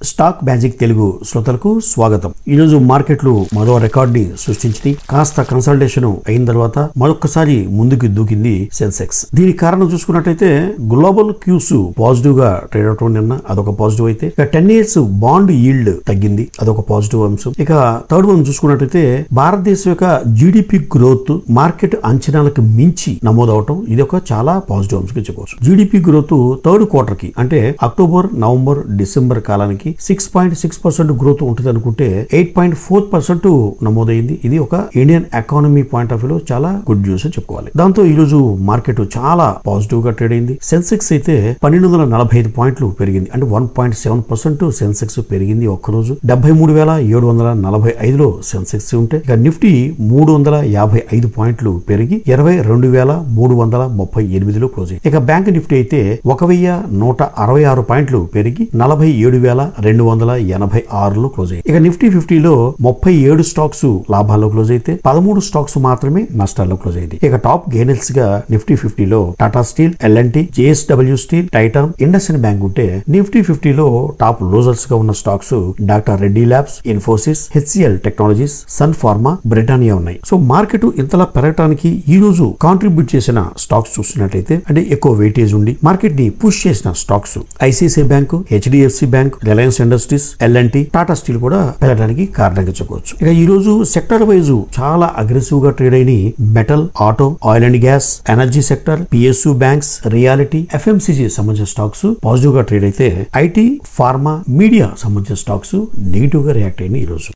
Stock magic Telugu శ్రోతలకు స్వాగతం. ఈ రోజు మార్కెట్లు మరో రికార్డ్ ని సృష్టించి కాస్త కన్సల్టేషన్ అయిన తర్వాత మరొకసారి ముందుకు దూకింది సెన్సెక్స్. దీనికి కారణం చూసుకున్నట్టయితే గ్లోబల్ క్యూస్ పాజిటివ్ గా ట్రేడ్ అవటం నిన్న అదొక పాజిటివ్ అయితే, ఇక 10 years బాండ్ ఈల్డ్ తగ్గింది, అదొక పాజిటివ్ అంశం. ఇక థర్డ్ వన్ చూసుకున్నట్టయితే భారతదేశం యొక్క జీడిపి గ్రోత్ మార్కెట్ అంచనాలకు మించి నమోదవటం, ఇది ఒక చాలా పాజిటివ్ అంశం చెప్పవచ్చు. జీడిపి గ్రోత్ థర్డ్ క్వార్టర్ కి అంటే అక్టోబర్, నవంబర్, డిసెంబర్ కాలానికి 6.6% గ్రోత్ ఉంటుంది అనుకుంటే 8.4% నమోదైంది. ఇది ఒక Indian economy point of view చాలా గుడ్ న్యూస్ అని చెప్పుకోవాలి. దాంతో ఈ రోజు మార్కెట్ చాలా పాజిటివ్ గా ట్రేడ్ అయింది. సెన్సెక్స్ అయితే 1245 పాయింట్లు పెరిగింది, అంటే 1.7% సెన్సెక్స్ పెరిగింది ఒక్కరోజు. 73,745లో సెన్సెక్స్ ఉంటే, ఇక నిఫ్టీ 355 పాయింట్లు పెరిగి 22,338లో క్లోజ్ అయింది. ఇక బ్యాంక్ నిఫ్టీ అయితే 1,166 పాయింట్లు పెరిగి 47,286లో క్లోజ్ అయ్యాయి. ఇక నిఫ్టీ 50లో 37 స్టాక్స్ లాభాల్లో క్లోజ్ అయితే 13 స్టాక్స్ మాత్రమే నష్టాల్లో క్లోజ్ అయింది. ఇక టాప్ గెయినర్స్ గా నిఫ్టీ 50లో Tata steel, LNT, JSW steel, Titan, IndusInd bank ఉంటే నిఫ్టీ 50లో టాప్ లూజర్స్ గా ఉన్న stocks doctor Reddy labs, Infosys, HCL technologies, sun pharma, Britannia ఉన్నాయి. సో మార్కెట్ ఇంతలా పెరగడానికి ఈ రోజు కాంట్రిబ్యూట్ చేసిన స్టాక్స్ చూస్తున్నట్లయితే, అంటే ఎక్కువ వెయిటేజ్ ఉండి మార్కెట్ ని పుష్ చేసిన stocks ICICI bank, HDFC bank, Reliance Industries, L and T, Tata Steel కూడా పెరగడానికి కారణంగా చెప్పవచ్చు. ఇక ఈ రోజు సెక్టర్ వైజ్ చాలా అగ్రెసివ్ గా ట్రేడ్ అయిన metal, auto, oil and gas, energy sector, PSU banks, realty, FMCG సంబంధించిన స్టాక్స్ పాజిటివ్ గా ట్రేడ్ అయితే ఐటీ, ఫార్మా, మీడియా సంబంధించిన స్టాక్స్ నెగిటివ్ గా రియాక్ట్ అయినాయి ఈ రోజు.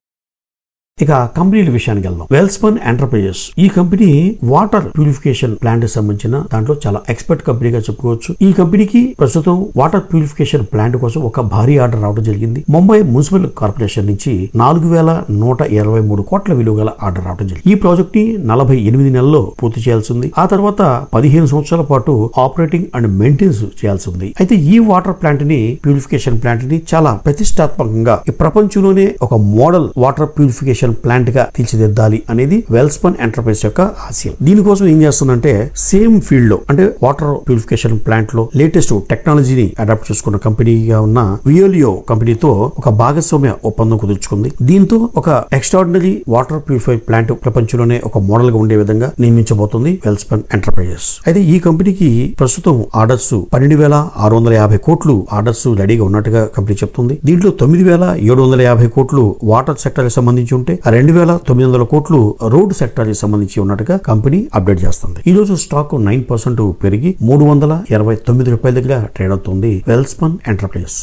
ఇక కంపెనీల విషయానికి వెళ్దాం. వెల్స్పన్ ఎంటర్ప్రైజెస్ ఈ కంపెనీ వాటర్ ప్యూరిఫికేషన్ ప్లాంట్ సంబంధించిన దాంట్లో చాలా ఎక్స్పర్ట్ కంపెనీగా చెప్పుకోవచ్చు. ఈ కంపెనీకి ప్రస్తుతం వాటర్ ప్యూరిఫికేషన్ ప్లాంట్ కోసం ఒక భారీ ఆర్డర్ రావడం జరిగింది. ముంబై మున్సిపల్ కార్పొరేషన్ నుంచి 4,123 కోట్ల విలువ గల ఆర్డర్ రావడం జరిగింది. ఈ ప్రాజెక్ట్ ని 48 నెలల్లో పూర్తి చేయాల్సి ఉంది. ఆ తర్వాత 15 సంవత్సరాల పాటు ఆపరేటింగ్ అండ్ మెయింటెనెన్స్ చేయాల్సి ఉంది. అయితే ఈ వాటర్ ప్లాంట్ ని, ప్యూరిఫికేషన్ ప్లాంట్ ని చాలా ప్రతిష్టాత్మకంగా ఈ ప్రపంచంలోనే ఒక మోడల్ వాటర్ ప్యూరిఫికేషన్ ప్లాంట్ గా తీర్చిదిద్దాలి అనేది వెల్స్పన్ ఎంటర్ప్రైజ్ యొక్క ఆశయం. దీనికోసం ఏం చేస్తుందంటే సేమ్ ఫీల్డ్ లో, అంటే వాటర్ ప్యూరిఫికేషన్ ప్లాంట్ లో లేటెస్ట్ టెక్నాలజీని అడాప్ట్ చేసుకున్న కంపెనీగా ఉన్న వియోలియో కంపెనీతో ఒక భాగస్వామ్య ఒప్పందం కుదుర్చుకుంది. దీంతో ఒక ఎక్స్ట్రాడినరీ వాటర్ ప్యూరిఫై ప్లాంట్ ప్రపంచంలోనే ఒక మోడల్ గా ఉండే విధంగా నియమించబోతుంది వెల్స్పన్ ఎంటర్ప్రైజెస్. అయితే ఈ కంపెనీకి ప్రస్తుతం ఆర్డర్స్ 12,650 కోట్లు ఆర్డర్స్ రెడీగా ఉన్నట్టుగా కంపెనీ చెప్తుంది. దీంట్లో 9,750 కోట్లు వాటర్ సెక్టర్ కి సంబంధించి ఉంటే 2,900 కోట్లు రోడ్ సెక్టర్ కి సంబంధించి ఉన్నట్టుగా కంపెనీ అప్డేట్ చేస్తుంది. ఈ రోజు స్టాక్ 9% పెరిగి 329 రూపాయల దగ్గర ట్రేడ్ అవుతుంది వెల్స్పన్ ఎంటర్ప్రైజెస్.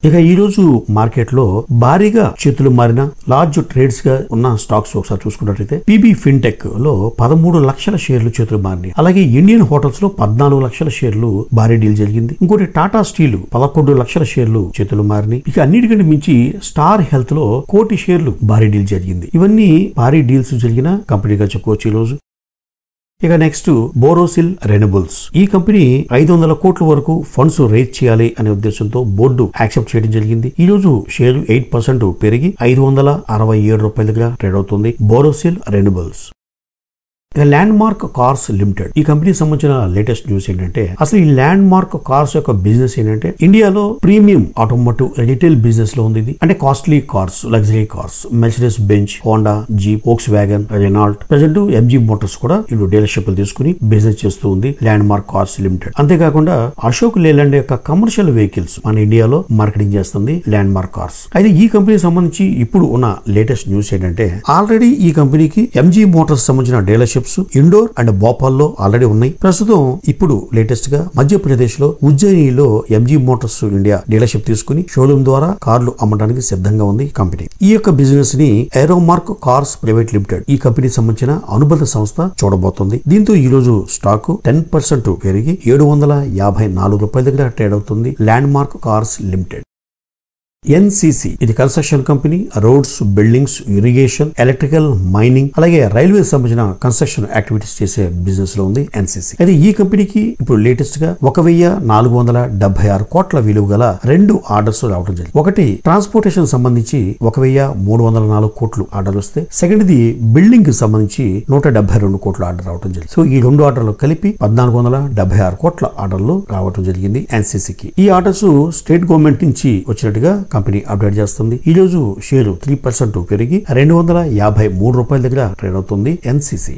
ఇక ఈ రోజు మార్కెట్ లో భారీగా చేతులు మారిన లార్జ్ ట్రేడ్స్ గా ఉన్న స్టాక్స్ ఒకసారి చూసుకున్నట్లయితే పీబీ ఫిన్టెక్ లో 13 లక్షల షేర్లు చేతులు మారినాయి. అలాగే ఇండియన్ హోటల్స్ లో 14 లక్షల షేర్లు భారీ డీల్ జరిగింది. ఇంకోటి టాటా స్టీల్ 11 లక్షల షేర్లు చేతులు మారినాయి. ఇక అన్నిటికంటే మించి స్టార్ హెల్త్ లో 1 కోటి షేర్లు భారీ డీల్ జరిగింది. ఇవన్నీ భారీ డీల్స్ జరిగిన కంపెనీగా చెప్పుకోవచ్చు ఈ రోజు. ఇక నెక్స్ట్ బోరోసిల్ రెన్యూబుల్స్. ఈ కంపెనీ 500 కోట్ల వరకు ఫండ్స్ రేజ్ చేయాలి అనే ఉద్దేశంతో బోర్డు యాక్సెప్ట్ చేయడం జరిగింది. ఈ రోజు షేర్ 8% పెరిగి 567 రూపాయల దగ్గర ట్రేడ్ అవుతుంది బోరోసిల్ రెన్యూబుల్స్. ఇక ల్యాండ్ మార్క్ కార్స్ లిమిటెడ్ ఈ కంపెనీకి సంబంధించిన లేటెస్ట్ న్యూస్ ఏంటంటే, అసలు ఈ ల్యాండ్ మార్క్ కార్స్ యొక్క బిజినెస్ ఏంటంటే ఇండియాలో ప్రీమియం ఆటోమోటివ్ రిటైల్ బిజినెస్ లో ఉంది. ఇది అంటే costly cars, luxury cars, Mercedes Benz, Honda, Jeep, Volkswagen, Renault, present MG Motors కూడా వీళ్ళు డీలర్షిప్లు తీసుకుని బిజినెస్ చేస్తూ ఉంది ల్యాండ్ మార్క్ కార్స్ లిమిటెడ్. అంతేకాకుండా అశోక్ లేలాండ్ యొక్క కమర్షియల్ వెహికల్స్ మన ఇండియాలో మార్కెటింగ్ చేస్తుంది ల్యాండ్ మార్క్ కార్స్. అయితే ఈ కంపెనీకి సంబంధించి ఇప్పుడు ఉన్న లేటెస్ట్ న్యూస్ ఏంటంటే, ఆల్రెడీ ఈ కంపెనీకి ఎంజీ మోటార్స్ సంబంధించిన డీలర్షిప్ ఇండోర్ అండ్ భోపాల్లో ఆల్రెడీ ఉన్నాయి. ప్రస్తుతం ఇప్పుడు లేటెస్ట్ గా మధ్యప్రదేశ్ లో ఉజ్జయినిలో ఎంజీ మోటార్స్ ఇండియా డీలర్షిప్ తీసుకుని షోరూమ్ ద్వారా కార్లు అమ్మడానికి సిద్ధంగా ఉంది కంపెనీ. ఈ యొక్క బిజినెస్ ని ఏరోమార్క్ కార్స్ ప్రైవేట్ లిమిటెడ్ ఈ కంపెనీకి సంబంధించిన అనుబంధ సంస్థ చూడబోతోంది. దీంతో ఈ రోజు స్టాక్ 10% పెరిగి 754 రూపాయల దగ్గర ట్రేడ్ అవుతుంది land mark cars limited. NCC ఇది construction company, roads, buildings, irrigation, electrical, mining అలాగే రైల్వే సంబంధించిన కన్స్ట్రక్షన్ యాక్టివిటీస్ చేసే బిజినెస్ లో ఉంది NCC. అయితే ఈ కంపెనీకి ఇప్పుడు లేటెస్ట్ గా 1476 కోట్ల విలువ గల 2 ఆర్డర్స్ రావడం జరిగింది. ఒకటి ట్రాన్స్పోర్టేషన్ సంబంధించి 1304 కోట్లు ఆర్డర్ వస్తే, సెకండ్ ది బిల్డింగ్ కి సంబంధించి 172 కోట్ల ఆర్డర్ రావడం జరిగింది. సో ఈ 2 ఆర్డర్లు కలిపి 1476 కోట్ల ఆర్డర్లు రావడం జరిగింది NCC కి. ఈ ఆర్డర్స్ స్టేట్ గవర్నమెంట్ నుంచి వచ్చినట్టుగా కంపెనీ అప్డేట్ చేస్తుంది. ఈ రోజు షేరు 3% పెరిగి 253 రూపాయల దగ్గర ట్రేడ్ అవుతుంది NCC.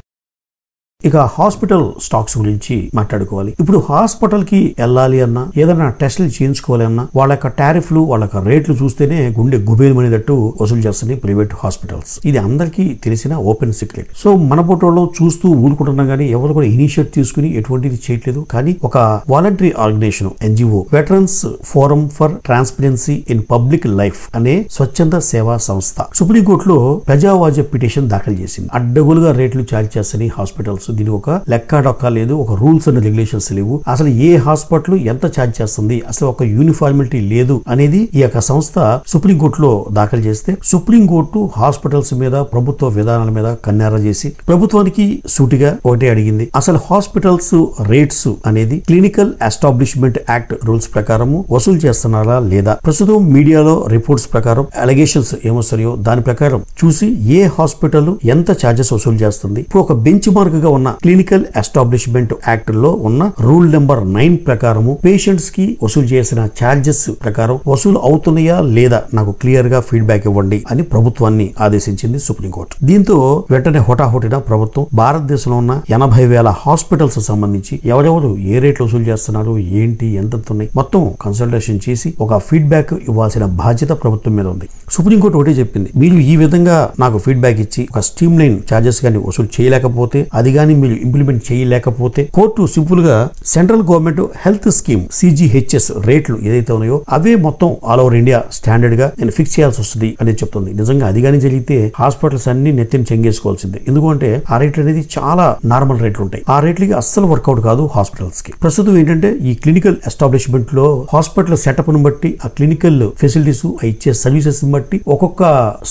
ఇక హాస్పిటల్ స్టాక్స్ గురించి మాట్లాడుకోవాలి. ఇప్పుడు హాస్పిటల్ కి వెళ్ళాలి అన్నా, ఏదైనా టెస్టులు చేయించుకోవాలి అన్నా, వాళ్ళ యొక్క టారిఫ్లు, వాళ్ళ యొక్క రేట్లు చూస్తేనే గుండె గుబేలమనేటట్టు వసూలు చేస్తుంది ప్రైవేట్ హాస్పిటల్స్. ఇది అందరికీ తెలిసిన ఓపెన్ సీక్రెట్. సో మన ఫోటోలో చూస్తూ ఊరుకుంటున్నాం కానీ ఎవరు కూడా ఇనిషియేట్ తీసుకుని ఎటువంటిది చేయట్లేదు. కానీ ఒక voluntary organisation NGO Veterans Forum for Transparency in Public Life అనే స్వచ్ఛంద సేవా సంస్థ సుప్రీంకోర్టులో ప్రజావాజ్య పిటిషన్ దాఖలు చేసింది. అడ్డగోలుగా రేట్లు ఛార్జ్ చేస్తని హాస్పిటల్స్. దీని ఒక లెక్క డొక్క లేదు, ఒక రూల్స్ అండ్ రెగ్యులేషన్స్ లేవు. అసలు ఏ హాస్పిటల్ ఎంత ఛార్జ్ చేస్తుంది, అసలు ఒక యూనిఫార్మిటీ లేదు అనేది ఈ యొక్క సంస్థ సుప్రీంకోర్టులో దాఖలు చేస్తే, సుప్రీంకోర్టు హాస్పిటల్స్ మీద, ప్రభుత్వ విధానాల మీద కన్నెర్ర చేసి ప్రభుత్వానికి సూటిగా ఒకటే అడిగింది. అసలు హాస్పిటల్స్ రేట్స్ అనేది క్లినికల్ ఎస్టాబ్లిష్మెంట్ యాక్ట్ రూల్స్ ప్రకారం వసూలు చేస్తున్నారా లేదా, ప్రస్తుతం మీడియాలో రిపోర్ట్స్ ప్రకారం అలిగేషన్స్ ఏమొస్తాయో దాని ప్రకారం చూసి ఏ హాస్పిటల్ ఎంత ఛార్జెస్ వసూలు చేస్తుంది. ఇప్పుడు ఒక బెంచ్ మార్క్ గా ఉన్న క్లినికల్ ఎస్టాబ్లిష్మెంట్ యాక్ట్ లో ఉన్న రూల్ నెంబర్ 9 ప్రకారం పేషెంట్స్ కి వసూలు చేసిన ఛార్జెస్ ప్రకారం వసూలు అవుతున్నాయా లేదా నాకు క్లియర్ గా ఫీడ్బ్యాక్ ఇవ్వండి అని ప్రభుత్వాన్ని ఆదేశించింది సుప్రీంకోర్టు. దీంతో వెంటనే హోటాహోటిన ప్రభుత్వం భారతదేశంలో ఉన్న 80,000 హాస్పిటల్స్ సంబంధించి ఎవరెవరు ఏ రేట్లు వసూలు చేస్తున్నారు, ఏంటి, ఎంత ఉన్నాయి మొత్తం కన్సల్టేషన్ చేసి ఒక ఫీడ్బ్యాక్ ఇవ్వాల్సిన బాధ్యత ప్రభుత్వం మీద ఉంది. సుప్రీంకోర్టు ఒకటే చెప్పింది, మీరు ఈ విధంగా నాకు ఫీడ్బ్యాక్ ఇచ్చి ఒక స్ట్రీమ్ లైన్ ఛార్జెస్ గానీ వసూలు చేయలేకపోతే, అది గానీ మీరు ఇంప్లిమెంట్ చేయలేకపోతే కోర్టు సింపుల్ గా central government health scheme CGHS రేట్లు ఏదైతే ఉన్నాయో అవే మొత్తం ఆల్ ఓవర్ ఇండియా స్టాండర్డ్ గా నేను ఫిక్స్ చేయాల్సి వస్తుంది అనేది చెప్తుంది. నిజంగా అది కానీ జరిగితే హాస్పిటల్స్ అన్ని నెత్తిని చెంగేసుకోవాల్సిందే. ఎందుకంటే ఆ రేట్లు అనేది చాలా నార్మల్ రేట్లు ఉంటాయి. ఆ రేట్లకి అస్సలు వర్కౌట్ కాదు హాస్పిటల్స్ కి. ప్రస్తుతం ఏంటంటే ఈ క్లినికల్ ఎస్టాబ్లిష్మెంట్ లో హాస్పిటల్ సెటప్ ను బట్టి, ఆ క్లినికల్ ఫెసిలిటీస్ ఇచ్చే సర్వీసెస్ బట్టి ఒక్కొక్క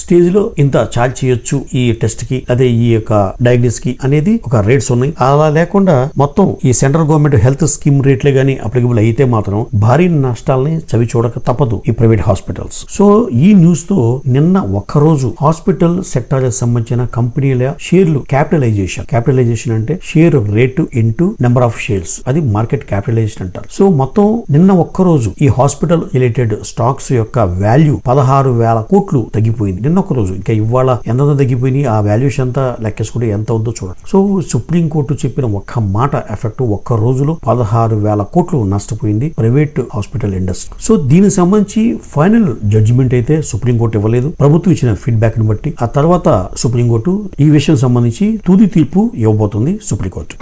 స్టేజ్ లో ఇంత ఛార్జ్ చేయొచ్చు ఈ టెస్ట్ కి, అదే ఈ యొక్క డయాగ్నోసిస్ కి అనేది ఒక రేట్స్ ఉన్నాయి. అలా లేకుండా మొత్తం ఈ సెంట్రల్ గవర్నమెంట్ హెల్త్ స్కీమ్ రేట్లే గానీ అప్లికబుల్ అయితే మాత్రం భారీ నష్టాలని చవి చూడక తప్పదు ఈ ప్రైవేట్ హాస్పిటల్స్. సో ఈ న్యూస్ తో నిన్న ఒక్కరోజు హాస్పిటల్ సెక్టార్ సంబంధించిన కంపెనీల షేర్లు క్యాపిటలైజేషన్ అంటే share rate into number of shares, అది మార్కెట్ క్యాపిటలైజేషన్ అంటారు. సో మొత్తం నిన్న ఒక్కరోజు ఈ హాస్పిటల్ రిలేటెడ్ స్టాక్స్ యొక్క వాల్యూ 16,000 కోట్లు తగ్గిపోయింది నిన్న ఒక్కరోజు. ఇంకా ఇవాళ ఎంత తగ్గిపోయింది, ఆ వాల్యూషన్ అంతా లెక్కేసుకుంటే ఎంత అవుతుందో చూడండి. సో సుప్రీంకోర్టు చెప్పిన ఒక్క మాట ఎఫెక్ట్ ఒక్క రోజులో 16,000 కోట్లు నష్టపోయింది ప్రైవేట్ హాస్పిటల్ ఇండస్ట్రీ. సో దీనికి సంబంధించి ఫైనల్ జడ్జిమెంట్ అయితే సుప్రీంకోర్టు ఇవ్వలేదు. ప్రభుత్వం ఇచ్చిన ఫీడ్బ్యాక్ ని బట్టి ఆ తర్వాత సుప్రీంకోర్టు ఈ విషయం సంబంధించి తుది తీర్పు ఇవ్వబోతుంది సుప్రీంకోర్టు.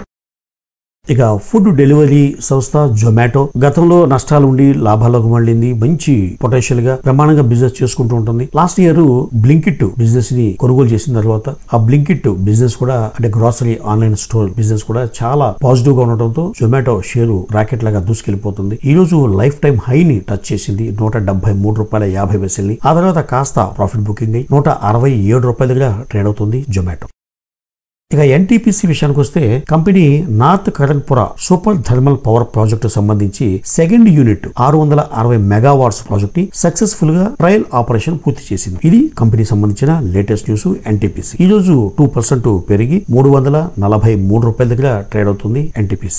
ఇక ఫుడ్ డెలివరీ సంస్థ జొమాటో గతంలో నష్టాలు ఉండి లాభాలకు మళ్ళింది. మంచి పొటెన్షియల్ గా బ్రహ్మాండంగా బిజినెస్ చేసుకుంటూ ఉంటుంది. లాస్ట్ ఇయర్ బ్లింకిట్ బిజినెస్ ని కొనుగోలు చేసిన తర్వాత ఆ బ్లింకిట్ బిజినెస్ కూడా, అంటే గ్రాసరీ ఆన్లైన్ స్టోర్ బిజినెస్ కూడా చాలా పాజిటివ్ గా ఉండటంతో జొమాటో షేరు రాకెట్ లాగా దూసుకెళ్లిపోతుంది. ఈ రోజు లైఫ్ టైం హై ని టచ్ చేసింది, 173 రూపాయల 50 పైసల్ని. ఆ తర్వాత కాస్త ప్రాఫిట్ బుకింగ్ అయి 167 రూపాయల దగ్గర ట్రేడ్ అవుతుంది జొమాటో. ఇక NTPC విషయానికి వస్తే company north Karanpura super thermal power project సంబంధించి సెకండ్ యూనిట్ 660 మెగావాట్స్ ప్రాజెక్ట్ ని సక్సెస్ఫుల్ గా ట్రయల్ ఆపరేషన్ పూర్తి చేసింది. ఇది కంపెనీ సంబంధించిన లేటెస్ట్ న్యూస్. NTPC ఈ రోజు 2% పెరిగి 343 రూపాయల దగ్గర ట్రేడ్ అవుతుంది NTPC.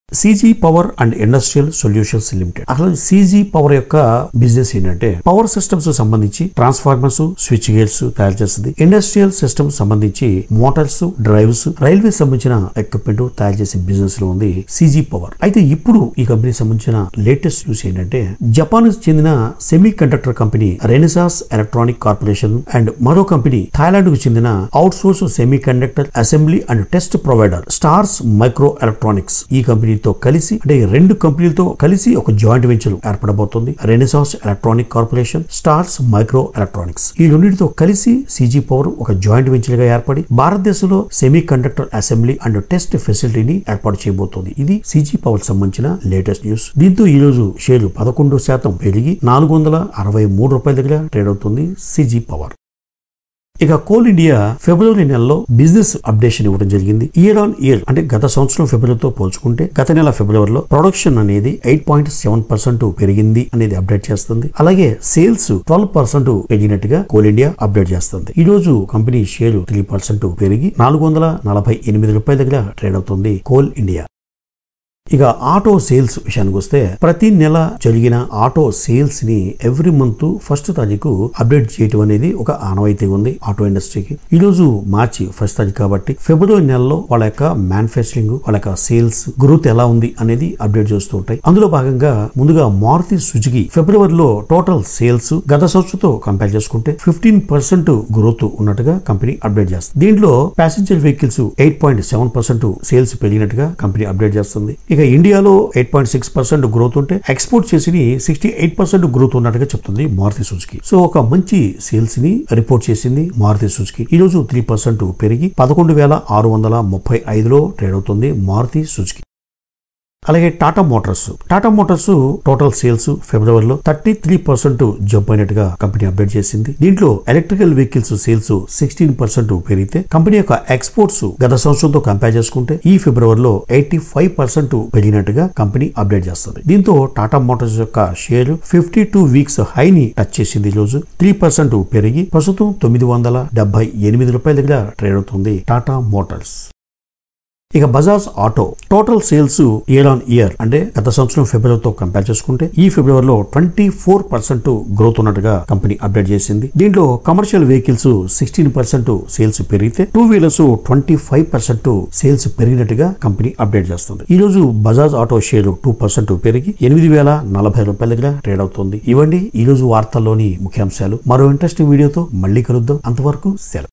CG power and industrial solutions limited. అసలు CG పవర్ యొక్క బిజినెస్ ఏంటంటే పవర్ సిస్టమ్స్ సంబంధించి ట్రాన్స్ఫార్మర్స్, స్విచ్ గేర్స్ తయారు చేస్తుంది. ఇండస్ట్రియల్ సిస్టమ్స్ సంబంధించి మోటార్స్, డ్రైవ్స్, రైల్వే సంబంధించిన ఎక్విప్మెంట్ తయారు చేసే బిజినెస్ లో ఉంది CG పవర్. అయితే ఇప్పుడు ఈ కంపెనీ సంబంధించిన లేటెస్ట్ న్యూస్ ఏంటంటే జపాన్ కి చెందిన semiconductor company Renesas electronic corporation and మరో కంపెనీ థాయిలాండ్ కు చెందిన outsource semiconductor assembly and test provider Stars micro electronics, ఈ కంపెనీ వీటితో కలిసి అంటే ఈ రెండు కంపెనీలతో కలిసి ఒక జాయింట్ వెంచర్ ఏర్పడబోతుంది. Renesas electronic corporation, Stars micro electronics ఈ రెండింటితో కలిసి సిజీ పవర్ ఒక జాయింట్ వెంచర్ గా ఏర్పడి భారతదేశంలో semiconductor assembly and test ఫెసిలిటీని ఏర్పాటు చేయబోతోంది. ఇది సిజీ పవర్ సంబంధించిన లేటెస్ట్ న్యూస్. దీంతో ఈ రోజు షేర్లు 11% పెరిగి $463 దగ్గర ట్రేడ్ అవుతుంది సిజీ పవర్. ఇక కోల్ ఇండియా ఫిబ్రవరి నెలలో బిజినెస్ అప్డేషన్ ఇవ్వడం జరిగింది. ఇయర్ ఆన్ ఇయర్ అంటే గత సంవత్సరం ఫిబ్రవరితో పోల్చుకుంటే గత నెల ఫిబ్రవరిలో ప్రొడక్షన్ అనేది 8.7% పెరిగింది అనేది అప్డేట్ చేస్తుంది. అలాగే సేల్స్ 12% పెరిగినట్టుగా కోల్ ఇండియా అప్డేట్ చేస్తుంది. ఈ రోజు కంపెనీ షేరు 3% పెరిగి $448 దగ్గర ట్రేడ్ అవుతుంది కోల్ ఇండియా. ఇక ఆటో సేల్స్ విషయానికి వస్తే ప్రతి నెల జరిగిన ఆటో సేల్స్ ని ఎవ్రీ మంత్ ఫస్ట్ తారీఖు అప్డేట్ చేయడం అనేది ఒక ఆనవాయితీ ఉంది ఆటో ఇండస్ట్రీకి. ఈ రోజు మార్చి ఫస్ట్ తారీఖు కాబట్టి ఫిబ్రవరి నెలలో వాళ్ళ యొక్క మ్యానుఫ్యాక్చరింగ్ వాళ్ళ యొక్క సేల్స్ గ్రోత్ ఎలా ఉంది అనేది అప్డేట్ చేస్తూ ఉంటాయి. అందులో భాగంగా ముందుగా మారుతి సుజుకి ఫిబ్రవరిలో టోటల్ సేల్స్ గత సంవత్సరంతో కంపేర్ చేసుకుంటే 15% గ్రోత్ ఉన్నట్టుగా కంపెనీ అప్డేట్ చేస్తుంది. దీంట్లో ప్యాసింజర్ వెహికల్స్ 8.7% సేల్స్ పెరిగినట్టుగా కంపెనీ అప్డేట్ చేస్తుంది. ఇక ఇండియాలో 8.6% గ్రోత్ ఉంటే ఎక్స్పోర్ట్ చేసి 68% గ్రోత్ ఉన్నట్టుగా చెప్తుంది మారుతి సుజుకి. సో ఒక మంచి సేల్స్ ని రిపోర్ట్ చేసింది మారుతి సుజుకి. ఈ రోజు 3% పెరిగి 11,635లో ట్రేడ్ అవుతుంది మారుతి సుజుకి. అలాగే టాటా మోటార్స్ టోటల్ సేల్స్ ఫిబ్రవరిలో 33% జంప్ అయినట్టుగా కంపెనీ అప్డేట్ చేసింది. దీంట్లో ఎలక్ట్రికల్ వెహికల్స్ సేల్స్ 16% పెరిగితే కంపెనీ యొక్క ఎక్స్పోర్ట్స్ గత సంవత్సరంతో కంపేర్ చేసుకుంటే ఈ ఫిబ్రవరిలో 85% పెరిగినట్టుగా కంపెనీ అప్డేట్ చేస్తుంది. దీంతో టాటా మోటార్స్ యొక్క షేర్ 52 వీక్స్ హైని టచ్ చేసింది. ఈ రోజు 3% పెరిగి ప్రస్తుతం $978 దగ్గర ట్రేడ్ అవుతుంది టాటా మోటార్స్. ఇక Bajaj auto total sales year on year అంటే గత సంవత్సరం ఫిబ్రవరితో కంపేర్ చేసుకుంటే ఈ ఫిబ్రవరిలో 24% గ్రోత్ ఉన్నట్టుగా కంపెనీ అప్డేట్ చేసింది. దీంట్లో కమర్షియల్ వెహికల్స్ 16% సేల్స్ పెరిగితే టూ వీలర్స్ 25% సేల్స్ పెరిగినట్టుగా కంపెనీ అప్డేట్ చేస్తుంది. ఈ రోజు బజాజ్ ఆటో షేర్ 2% పెరిగి $8,040 దగ్గర ట్రేడ్ అవుతుంది. ఇవ్వండి ఈ రోజు వార్తల్లోని ముఖ్యాంశాలు. మరో ఇంట్రెస్టింగ్ వీడియోతో మళ్ళీ కలుద్దాం. అంతవరకు సెలవు.